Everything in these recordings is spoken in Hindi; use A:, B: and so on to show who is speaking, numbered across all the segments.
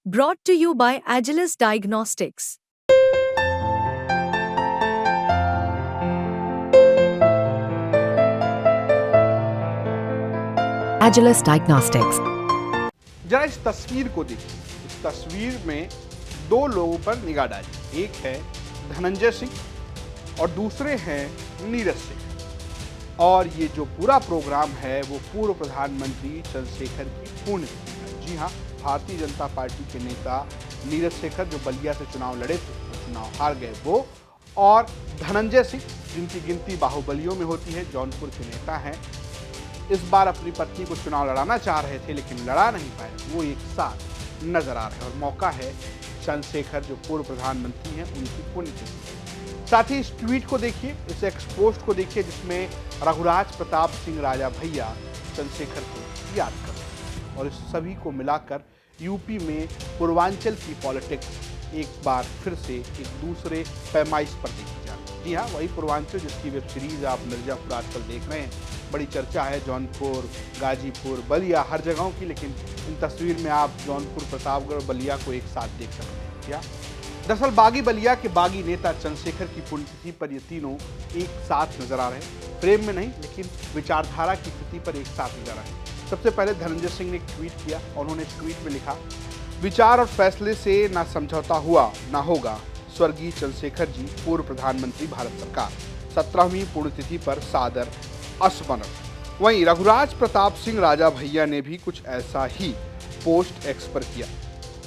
A: Brought to you by Agilus Diagnostics.
B: Agilus Diagnostics.
C: जरा इस तस्वीर को देखिए। इस तस्वीर में दो लोगों पर निगाह डालिए। एक है धनंजय सिंह और दूसरे हैं नीरज सिंह। और ये जो पूरा प्रोग्राम है वो पूर्व प्रधानमंत्री चंद्रशेखर की पुण्यतिथि है। जी हाँ, भारतीय जनता पार्टी के नेता नीरज शेखर जो बलिया से चुनाव लड़े थे, तो चुनाव हार गए वो, और धनंजय सिंह जिनकी गिनती बाहुबलियों में होती है, जौनपुर के नेता हैं, इस बार अपनी पत्नी को चुनाव लड़ाना चाह रहे थे लेकिन लड़ा नहीं पाए। वो एक साथ नजर आ रहे हैं और मौका है चंद्रशेखर जो पूर्व प्रधानमंत्री हैं उनकी पुण्यतिथि। साथ ही इस ट्वीट को देखिए, इस एक्सपोस्ट को देखिए जिसमें रघुराज प्रताप सिंह राजा भैया चंद्रशेखर को याद कर रहे हैं। और इस सभी को मिलाकर यूपी में पूर्वांचल की पॉलिटिक्स एक बार फिर से एक दूसरे पैमाइश पर देखी जा रही है। जी हाँ, वही पूर्वांचल जिसकी वेब सीरीज आप मिर्जापुर आजकल देख रहे हैं। बड़ी चर्चा है जौनपुर, गाजीपुर, बलिया, हर जगहों की, लेकिन इन तस्वीर में आप जौनपुर, प्रतापगढ़ और बलिया को एक साथ देख सकते हैं। क्या दरअसल बागी बलिया के बागी नेता चंद्रशेखर की पुण्यतिथि पर ये तीनों एक साथ नजर आ रहे हैं। प्रेम में नहीं लेकिन विचारधारा की स्थिति पर एक साथ नजर आ रहे हैं। सबसे पहले धनंजय सिंह ने एक ट्वीट किया और उन्होंने इस ट्वीट में लिखा, विचार और फैसले से ना समझौता हुआ ना होगा। स्वर्गीय चंद्रशेखर जी, पूर्व प्रधानमंत्री, भारत सरकार। 17वीं पुण्यतिथि पर सादर स्मरण। वहीं रघुराज प्रताप सिंह राजा भैया ने भी कुछ ऐसा ही पोस्ट एक्स पर किया।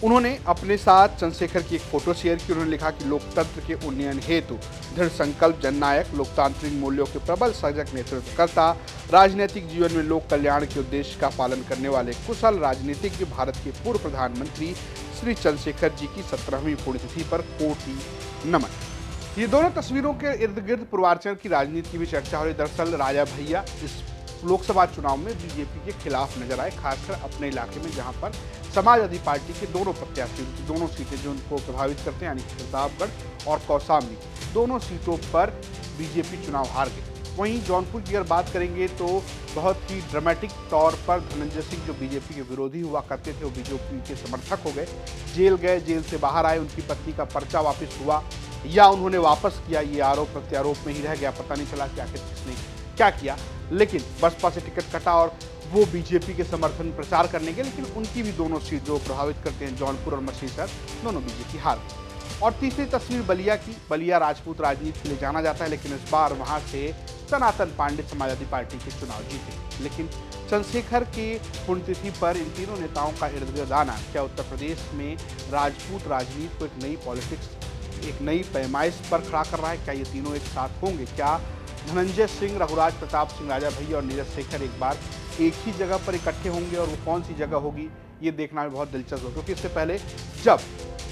C: उन्होंने अपने साथ चंद्रशेखर की एक फोटो शेयर की। उन्होंने लिखा कि लोकतंत्र के उन्नयन हेतु दृढ़ संकल्प जननायक, लोकतांत्रिक मूल्यों के प्रबल सजग नेतृत्वकर्ता, राजनीतिक जीवन में लोक कल्याण के उद्देश्य का पालन करने वाले कुशल राजनीतिज्ञ, भारत के पूर्व प्रधानमंत्री श्री चंद्रशेखर जी की 17वीं पुण्यतिथि पर कोटि नमन। ये दोनों तस्वीरों के इर्द गिर्द पूर्वांचल की राजनीति की भी चर्चा हो रही। दरअसल राजा भैया इस लोकसभा चुनाव में बीजेपी के खिलाफ नजर आए, खासकर अपने इलाके में जहां पर समाजवादी पार्टी के दोनों प्रत्याशी, दोनों सीटें जो उनको प्रभावित करते हैं, यानी प्रतापगढ़ और कौशाम्बी, दोनों सीटों पर बीजेपी चुनाव हार गई। वहीं जौनपुर की अगर बात करेंगे तो बहुत ही ड्रामेटिक तौर पर धनंजय सिंह जो बीजेपी के विरोधी हुआ करते थे वो बीजेपी के समर्थक हो गए, जेल गए, जेल से बाहर आए, उनकी पत्नी का पर्चा वापस हुआ या उन्होंने वापस किया, ये आरोप प्रत्यारोप में ही रह गया। पता नहीं चला कि आखिर किसने क्या किया, लेकिन बसपा से टिकट कटा और वो बीजेपी के समर्थन में प्रचार करने के, लेकिन उनकी भी दोनों सीट जो प्रभावित करते हैं, जौनपुर और मछलीशहर, दोनों बीजेपी हार गई। और तीसरी तस्वीर बलिया की। बलिया राजपूत राजनीति के लिए जाना जाता है, लेकिन इस बार वहां से सनातन पांडे समाजवादी पार्टी के चुनाव जीते। लेकिन चंद्रशेखर की पुण्यतिथि पर इन तीनों नेताओं का इर्द गिर्द आना क्या उत्तर प्रदेश में राजपूत राजनीति को एक नई पॉलिटिक्स, एक नई पैमाइश पर खड़ा कर रहा है? क्या ये तीनों एक साथ होंगे? क्या धनंजय सिंह, रघुराज प्रताप सिंह राजा भैया और नीरज शेखर एक बार एक ही जगह पर इकट्ठे होंगे? और वो कौन सी जगह होगी ये देखना भी बहुत दिलचस्प होगा, क्योंकि इससे पहले जब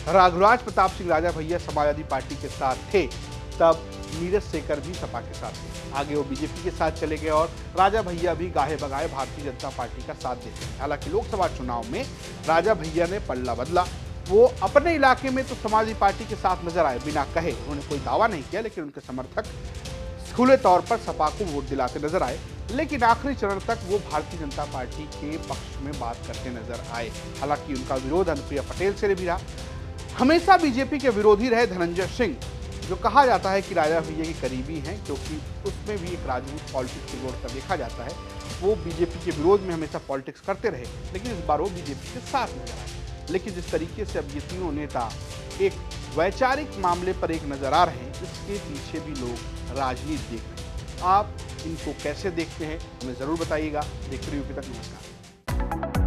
C: रघुराज प्रताप सिंह राजा भैया समाजवादी पार्टी के साथ थे तब नीरज शेखर भी सपा के साथ थे। आगे वो बीजेपी के साथ चले गए और राजा भैया भी गाहे बगाहे भारतीय जनता पार्टी का साथ देते हैं। हालांकि लोकसभा चुनाव में राजा भैया ने पल्ला बदला। वो अपने इलाके में तो समाजवादी पार्टी के साथ नजर आए बिना कहे, उन्होंने कोई दावा नहीं किया, लेकिन उनके समर्थक खुले तौर पर सपा को वोट दिलाते नजर आए। लेकिन आखिरी चरण तक वो भारतीय जनता पार्टी के पक्ष में बात करते नजर आए। हालांकि उनका विरोध अनुप्रिया पटेल से भी रहा। हमेशा बीजेपी के विरोधी रहे धनंजय सिंह, जो कहा जाता है कि राजा भैया के करीबी हैं, क्योंकि उसमें भी एक राजपूत पॉलिटिक्स को जोड़कर देखा जाता है। वो बीजेपी के विरोध में हमेशा पॉलिटिक्स करते रहे, लेकिन इस बार वो बीजेपी के साथ नजर आए। लेकिन जिस तरीके से अब ये तीनों नेता एक वैचारिक मामले पर एक नजर आ रहे हैं, इसके पीछे भी लोग राजनीति देख रहे हैं। आप इनको कैसे देखते हैं हमें जरूर बताइएगा। देखते रहिए यूपी तक। नमस्कार।